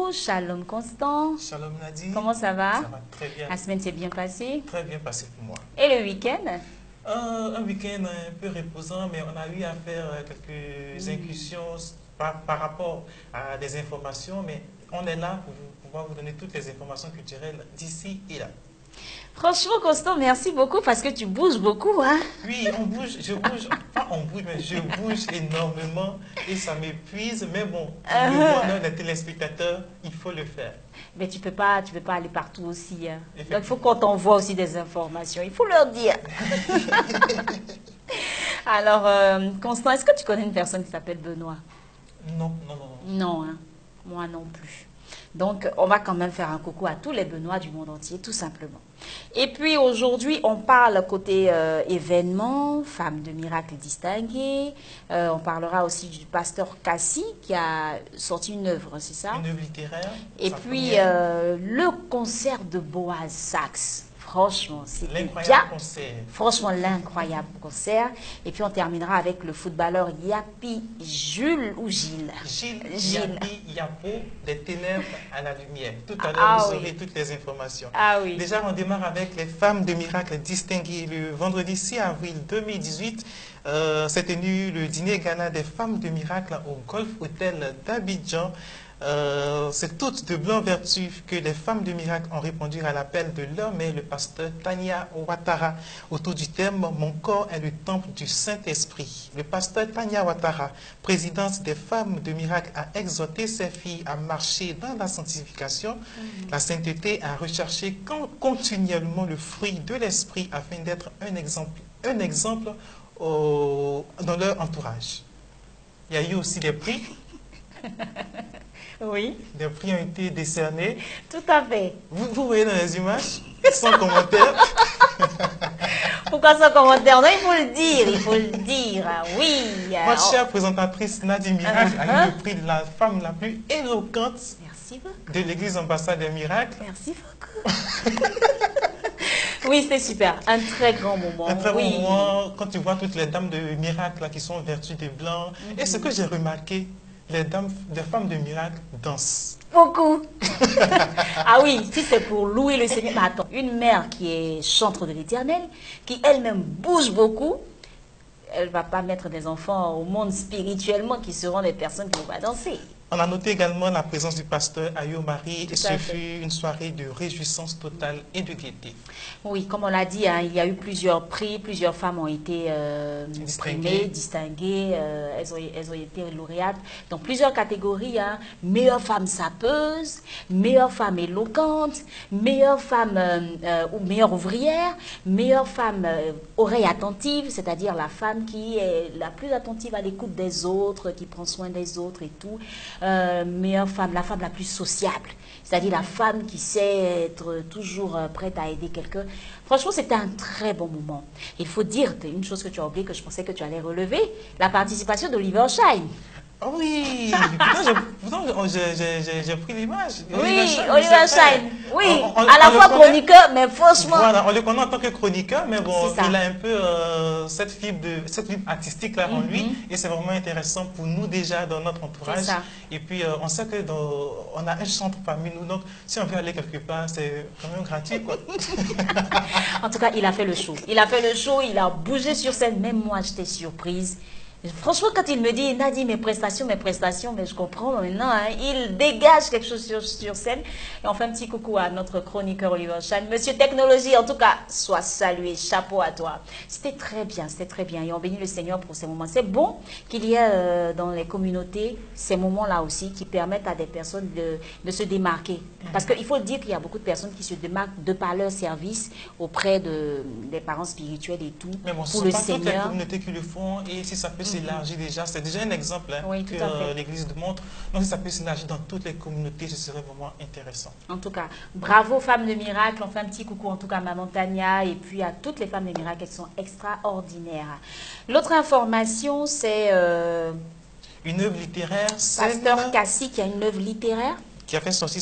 beaucoup. Shalom Constant. Shalom Nadine. Comment ça va? Ça va très bien. La semaine s'est bien passée? Très bien passée pour moi. Et le week-end? Un week-end un peu reposant, mais on a eu à faire quelques incursions par rapport à des informations, mais on est là pour pouvoir vous donner toutes les informations culturelles d'ici et là. Franchement, Constant, merci beaucoup parce que tu bouges beaucoup, hein? Oui, on bouge, je bouge, pas on bouge, mais je bouge énormément et ça m'épuise. Mais bon, le bonheur des téléspectateurs, il faut le faire. Mais tu peux pas aller partout aussi. Hein. Donc, il faut qu'on t'envoie aussi des informations. Il faut leur dire. Alors, Constant, est-ce que tu connais une personne qui s'appelle Benoît? Non, non, non. Non, hein? Moi non plus. Donc, on va quand même faire un coucou à tous les Benoît du monde entier, tout simplement. Et puis, aujourd'hui, on parle côté événements, femmes de miracle distinguées. On parlera aussi du pasteur Cassie qui a sorti une œuvre, c'est ça? Une œuvre littéraire. Et puis, le concert de Boaz Sachs. Franchement, c'était bien. Franchement, l'incroyable concert. Et puis, on terminera avec le footballeur Yapi Jules ou Gilles. Gilles. Yapo, des ténèbres à la lumière. Tout à l'heure, vous aurez toutes les informations. Ah oui. Déjà, on démarre avec les femmes de miracle distinguées. Le vendredi 6 avril 2018, s'est tenu le dîner gala des femmes de miracle au Golf Hotel d'Abidjan. C'est toutes de blanc vertu que les femmes de miracle ont répondu à l'appel de leur mère, le pasteur Tanya Ouattara, autour du thème « Mon corps est le temple du Saint-Esprit ». Le pasteur Tanya Ouattara, présidente des femmes de miracle, a exhorté ses filles à marcher dans la sanctification, la sainteté, à rechercher continuellement le fruit de l'esprit afin d'être un exemple dans leur entourage. Il y a eu aussi des prix. Oui. Des prix ont été décernés. Tout à fait. Vous voyez dans les images, sans commentaire. Pourquoi sans commentaire? Non, il faut le dire, il faut le dire. Oui. Ma chère présentatrice Nadine Miracle a eu le prix de la femme la plus éloquente de l'église ambassade des miracles. Merci beaucoup. Oui, c'était super. Un très grand moment. Un très grand moment, quand tu vois toutes les dames de miracle là, qui sont vêtues de blanc. Et ce que j'ai remarqué, les femmes de miracle dansent. Beaucoup. Ah oui, si c'est pour louer le Seigneur. Mais attends, une mère qui est chantre de l'Éternel, qui elle-même bouge beaucoup, elle ne va pas mettre des enfants au monde spirituellement qui seront des personnes qui vont pas danser. On a noté également la présence du pasteur Ayo Marie et ce fut une soirée de réjouissance totale et de gaieté. Oui, comme on l'a dit, hein, il y a eu plusieurs prix, plusieurs femmes ont été distinguées, elles ont été lauréates dans plusieurs catégories. Hein. Meilleure femme sapeuse, meilleure femme éloquente, meilleure femme ou meilleure ouvrière, meilleure femme oreille attentive, c'est-à-dire la femme qui est la plus attentive à l'écoute des autres, qui prend soin des autres et tout. Meilleure femme, la femme la plus sociable, c'est-à-dire la femme qui sait être toujours prête à aider quelqu'un. Franchement, c'était un très bon moment. Il faut dire une chose que tu as oublié, que je pensais que tu allais relever, la participation d'Oliver Shine. Oh oui, j'ai pris l'image. Oui, Oliver Shine. Oui, à la fois chroniqueur, mais franchement. Voilà, on le connaît en tant que chroniqueur, mais bon, il a un peu cette fibre artistique là en lui, et c'est vraiment intéressant pour nous déjà dans notre entourage. Et puis on sait que on a un centre parmi nous, donc si on veut aller quelque part, c'est quand même gratuit, quoi. En tout cas, il a fait le show. Il a fait le show, il a bougé sur scène. Même moi, j'étais surprise. Franchement, quand il me dit, Nadie, mes prestations, mais je comprends maintenant, hein, il dégage quelque chose sur scène. Et on fait un petit coucou à notre chroniqueur Oliver Shine. Monsieur Technologie, en tout cas, sois salué, chapeau à toi. C'était très bien. Et on bénit le Seigneur pour ces moments. C'est bon qu'il y ait dans les communautés ces moments-là aussi qui permettent à des personnes de se démarquer. Parce qu'il faut le dire qu'il y a beaucoup de personnes qui se démarquent de par leur service auprès des parents spirituels et tout. Mais bon, pour le Seigneur. Ce ne sont pas toutes les communautés qui le font, et si ça peut s'élargir déjà, c'est déjà un exemple que l'Église montre. Donc si ça peut s'élargir dans toutes les communautés, ce serait vraiment intéressant. En tout cas, bravo femmes de miracle, on fait un petit coucou en tout cas à Maman Tania et puis à toutes les femmes de miracle, elles sont extraordinaires. L'autre information, c'est... une œuvre littéraire. Pasteur Cassie qui a une œuvre littéraire. qui a fait sortir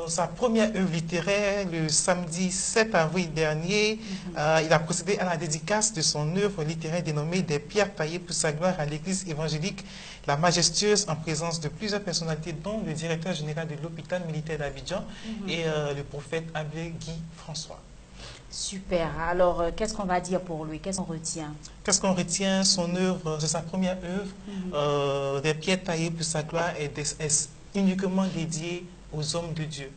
sa première œuvre littéraire le samedi 7 avril dernier. Il a procédé à la dédicace de son œuvre littéraire dénommée Des pierres taillées pour sa gloire à l'église évangélique La Majestueuse, en présence de plusieurs personnalités, dont le directeur général de l'hôpital militaire d'Abidjan et le prophète Abbé Guy François. Super. Alors, qu'est-ce qu'on va dire pour lui? Qu'est-ce qu'on retient? Qu'est-ce qu'on retient? Son œuvre, c'est sa première œuvre, Des pierres taillées pour sa gloire, est uniquement dédiée aux hommes de Dieu.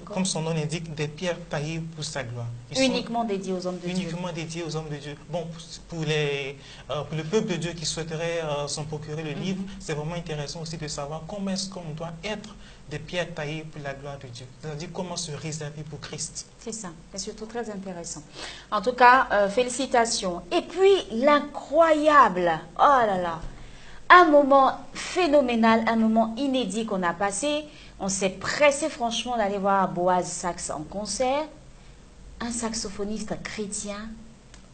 Comme son nom l'indique, des pierres taillées pour sa gloire. Uniquement dédiées aux hommes de Dieu. Uniquement dédiées aux hommes de Dieu. Bon, pour le peuple de Dieu qui souhaiterait s'en procurer le livre, c'est vraiment intéressant aussi de savoir comment est-ce qu'on doit être des pierres taillées pour la gloire de Dieu. C'est-à-dire comment se réserver pour Christ. C'est ça, c'est surtout très intéressant. En tout cas, félicitations. Et puis, l'incroyable, oh là là, un moment phénoménal, un moment inédit qu'on a passé. On s'est pressé franchement d'aller voir Boaz Sax en concert, un saxophoniste chrétien.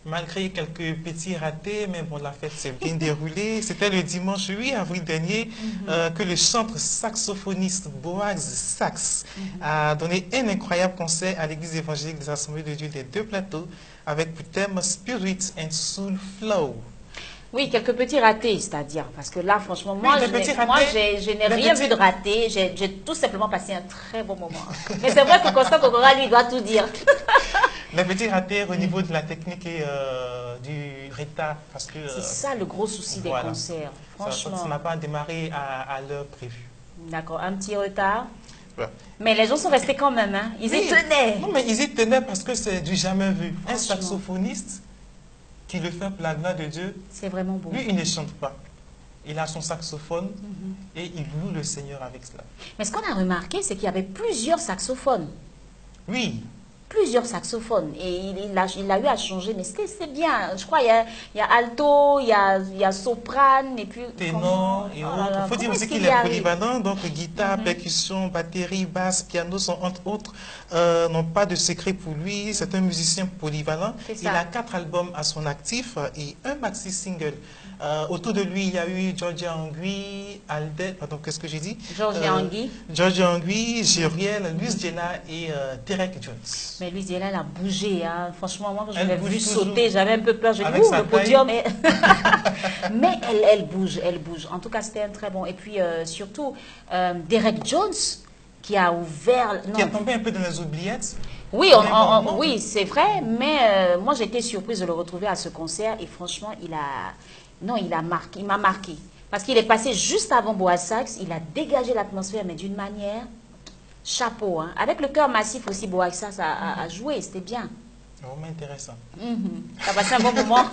Malgré quelques petits ratés, mais bon, la fête s'est bien déroulée. C'était le dimanche 8 avril dernier que le chanteur saxophoniste Boaz Sax a donné un incroyable concert à l'église évangélique des Assemblées de Dieu des Deux Plateaux avec pour thème Spirit and Soul Flow. Oui, quelques petits ratés, c'est-à-dire, parce que là, franchement, moi, je n'ai rien vu de raté. J'ai tout simplement passé un très bon moment. Mais c'est vrai que Constant Kokora, lui, doit tout dire. Les petits ratés au niveau de la technique et du retard, parce que... c'est ça le gros souci des concerts, franchement. Ça n'a pas démarré à l'heure prévue. D'accord, un petit retard. Ouais. Mais les gens sont restés quand même, hein. Ils y tenaient. Non, mais ils y tenaient parce que c'est du jamais vu. Un saxophoniste qui le fait pour la gloire de Dieu, c'est vraiment beau. Lui, il ne chante pas. Il a son saxophone et il loue le Seigneur avec cela. Mais ce qu'on a remarqué, c'est qu'il y avait plusieurs saxophones. Oui. Plusieurs saxophones. Et il a eu à changer, mais c'était bien. Je crois qu'il y a alto, il y a soprane, et puis... ténor et autres. Il faut dire aussi qu'il est polyvalent. Donc, guitare, percussion, batterie, basse, piano sont entre autres n'ont pas de secret pour lui. C'est un musicien polyvalent. Il a 4 albums à son actif et un maxi-single. Autour de lui, il y a eu Georgia Angui, Aldet, pardon, qu'est-ce que j'ai dit? Georgia Angui, Jériel, Luis Jella et Derek Jones. Mais Luis Jella, elle a bougé. Hein. Franchement, moi, je l'ai vu sauter, j'avais un peu peur. Je dis, le podium, mais, mais elle bouge, elle bouge. En tout cas, c'était un très bon. Et puis, surtout, Derek Jones, qui a ouvert... Qui a tombé un peu dans les oubliettes. Oui, oui, c'est vrai, mais moi, j'étais surprise de le retrouver à ce concert. Et franchement, il m'a marqué. Parce qu'il est passé juste avant Boaz Sax, il a dégagé l'atmosphère, mais d'une manière, chapeau. Hein. Avec le cœur massif aussi, Boaz Sax a joué, c'était bien. Vraiment intéressant. Tu as passé un bon moment.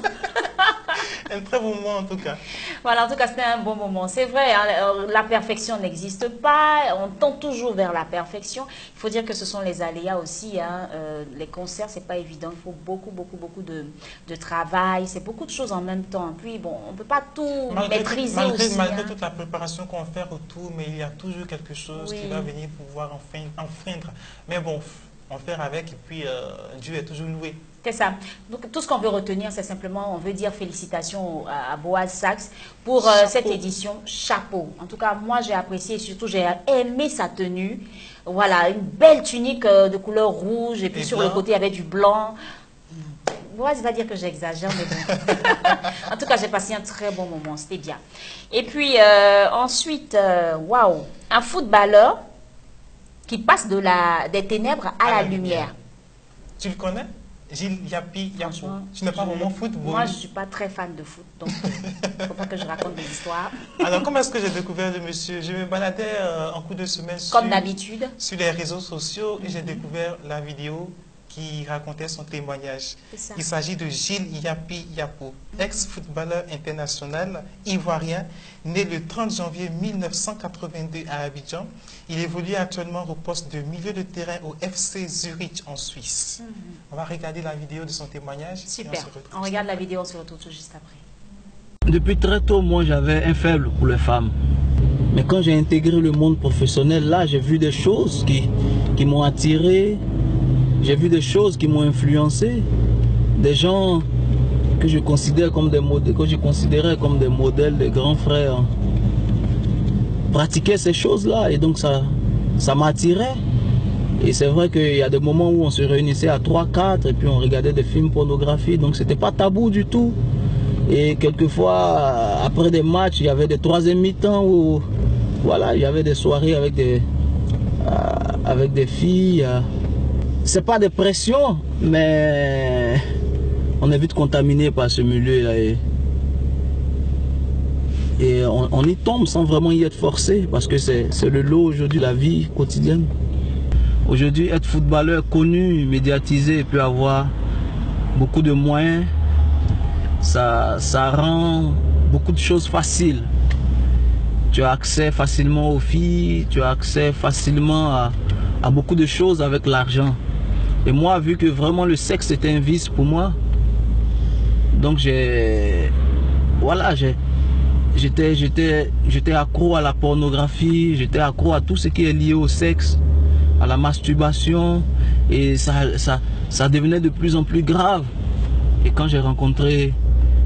Un très bon moment en tout cas. Voilà, en tout cas, c'était un bon moment. C'est vrai, hein, la perfection n'existe pas. On tend toujours vers la perfection. Il faut dire que ce sont les aléas aussi. Hein. Les concerts, c'est pas évident. Il faut beaucoup de travail. C'est beaucoup de choses en même temps. Puis, bon, on ne peut pas tout maîtriser aussi. Malgré toute la préparation qu'on fait autour, mais il y a toujours quelque chose qui va venir pouvoir enfreindre. Mais bon, on fait avec et puis Dieu est toujours loué. C'est ça. Donc, tout ce qu'on veut retenir, c'est simplement, on veut dire félicitations à Boaz Sax pour cette édition. Chapeau. En tout cas, moi, j'ai apprécié, surtout, j'ai aimé sa tenue. Voilà, une belle tunique de couleur rouge et puis sur le côté, il y avait du blanc. Boaz va dire que j'exagère, mais bon. En tout cas, j'ai passé un très bon moment. C'était bien. Et puis, ensuite, waouh, un footballeur qui passe des ténèbres à la lumière. Tu le connais? Gilles Yapi Yapou. Tu n'es pas vraiment football. Moi, je ne suis pas très fan de foot, donc il ne faut pas que je raconte des histoires. Alors, comment est-ce que j'ai découvert le monsieur? Je me baladais en cours de semaine comme d'habitude sur les réseaux sociaux et j'ai découvert la vidéo qui racontait son témoignage. Il s'agit de Gilles Yapi Yapou, ex-footballeur international ivoirien, né le 30 janvier 1982 à Abidjan. Il évolue actuellement au poste de milieu de terrain au FC Zurich en Suisse. On va regarder la vidéo de son témoignage. Super, on regarde la vidéo, on se retrouve tout juste après. Depuis très tôt, moi j'avais un faible pour les femmes. Mais quand j'ai intégré le monde professionnel, là j'ai vu des choses qui m'ont attiré. J'ai vu des choses qui m'ont influencé, des gens que je considère comme des modèles, que je considérais comme des modèles, des grands frères, pratiquaient ces choses-là et donc ça ça m'attirait. Et c'est vrai qu'il y a des moments où on se réunissait à 3-4 et puis on regardait des films pornographiques. Donc c'était pas tabou du tout. Et quelquefois, après des matchs, il y avait des troisième mi-temps où voilà, il y avait des soirées avec des filles. C'est pas des pressions, mais on est vite contaminé par ce milieu-là. Et on y tombe sans vraiment y être forcé, parce que c'est le lot aujourd'hui de la vie quotidienne. Aujourd'hui, être footballeur connu, médiatisé, peut avoir beaucoup de moyens. Ça rend beaucoup de choses faciles. Tu as accès facilement aux filles, tu as accès facilement à beaucoup de choses avec l'argent. Et moi, vu que vraiment le sexe était un vice pour moi, donc j'étais accro à la pornographie, j'étais accro à tout ce qui est lié au sexe, à la masturbation, et ça devenait de plus en plus grave. Et quand j'ai rencontré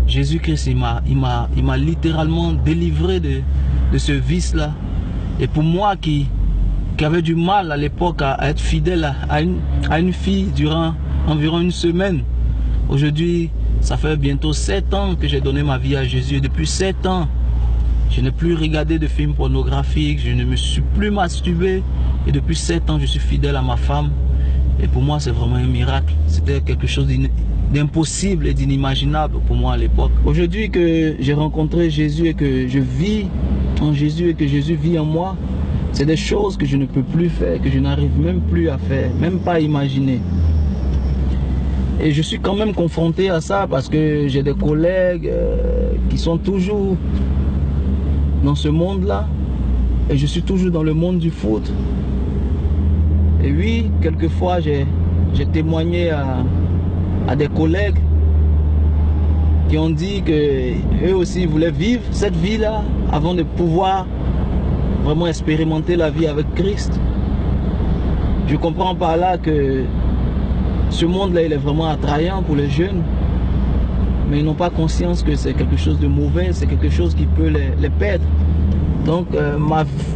Jésus-Christ, il m'a littéralement délivré de ce vice-là. Et pour moi qui avait du mal à l'époque à être fidèle à une fille durant environ une semaine, aujourd'hui, ça fait bientôt 7 ans que j'ai donné ma vie à Jésus. Et depuis 7 ans, je n'ai plus regardé de films pornographiques, je ne me suis plus masturbé. Et depuis 7 ans, je suis fidèle à ma femme. Et pour moi, c'est vraiment un miracle. C'était quelque chose d'impossible et d'inimaginable pour moi à l'époque. Aujourd'hui que j'ai rencontré Jésus et que je vis en Jésus et que Jésus vit en moi, c'est des choses que je ne peux plus faire, que je n'arrive même plus à faire, même pas à imaginer. Et je suis quand même confronté à ça parce que j'ai des collègues qui sont toujours dans ce monde-là et je suis toujours dans le monde du foot. Et oui, quelquefois j'ai témoigné à des collègues qui ont dit qu'eux aussi voulaient vivre cette vie-là avant de pouvoir vraiment expérimenter la vie avec Christ. Je comprends par là que ce monde-là, il est vraiment attrayant pour les jeunes, mais ils n'ont pas conscience que c'est quelque chose de mauvais, c'est quelque chose qui peut les perdre. Donc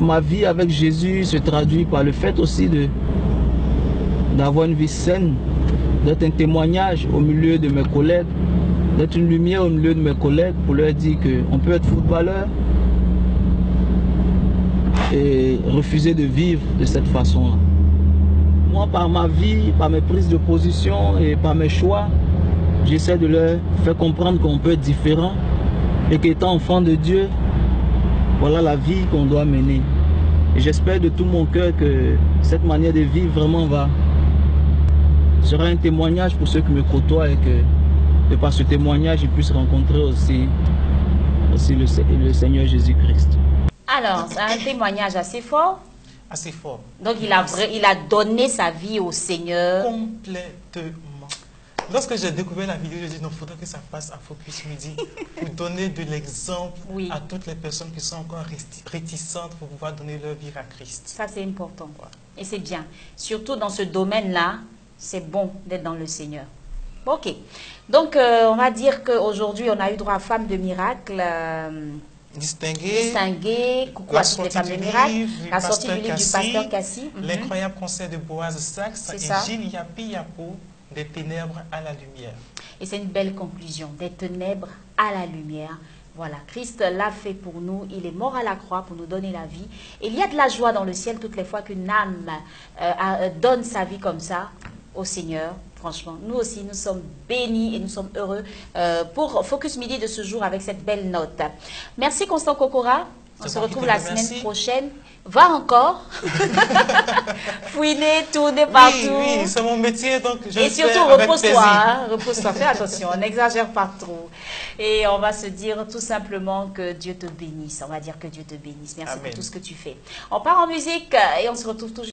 ma vie avec Jésus se traduit par le fait aussi d'avoir une vie saine, d'être un témoignage au milieu de mes collègues, d'être une lumière au milieu de mes collègues pour leur dire qu'on peut être footballeur et refuser de vivre de cette façon-là. Moi, par ma vie, par mes prises de position et par mes choix, j'essaie de leur faire comprendre qu'on peut être différent et qu'étant enfant de Dieu, voilà la vie qu'on doit mener. Et j'espère de tout mon cœur que cette manière de vivre vraiment sera un témoignage pour ceux qui me côtoient et que par ce témoignage, ils puissent rencontrer aussi le Seigneur Jésus-Christ. Alors, c'est un témoignage assez fort. Assez fort. Donc, il a donné sa vie au Seigneur. Complètement. Lorsque j'ai découvert la vidéo, j'ai dit non, il faudrait que ça passe à Focus Midi pour donner de l'exemple à toutes les personnes qui sont encore réticentes pour pouvoir donner leur vie à Christ. Ça, c'est important. Et c'est bien. Surtout dans ce domaine-là, c'est bon d'être dans le Seigneur. Ok. Donc, on va dire qu'aujourd'hui, on a eu droit à Femme de Miracle. Distinguée. Coucou à toutes les femmes de miracle. La sortie du livre du pasteur Cassie. L'incroyable concert de Boaz Sachs et Gilles Yapi Yapo, des ténèbres à la lumière. Et c'est une belle conclusion, des ténèbres à la lumière. Voilà, Christ l'a fait pour nous, il est mort à la croix pour nous donner la vie. Et il y a de la joie dans le ciel toutes les fois qu'une âme donne sa vie comme ça au Seigneur. Franchement, nous aussi, nous sommes bénis et nous sommes heureux pour Focus Midi de ce jour avec cette belle note. Merci Constant Kokora. On se retrouve la semaine prochaine. Va encore fouiner, tourner partout. Oui, c'est mon métier, donc je et surtout, repose-toi, hein, repose-toi, fais attention, on n'exagère pas trop. Et on va se dire tout simplement que Dieu te bénisse. On va dire que Dieu te bénisse. Merci pour tout ce que tu fais. On part en musique et on se retrouve toujours.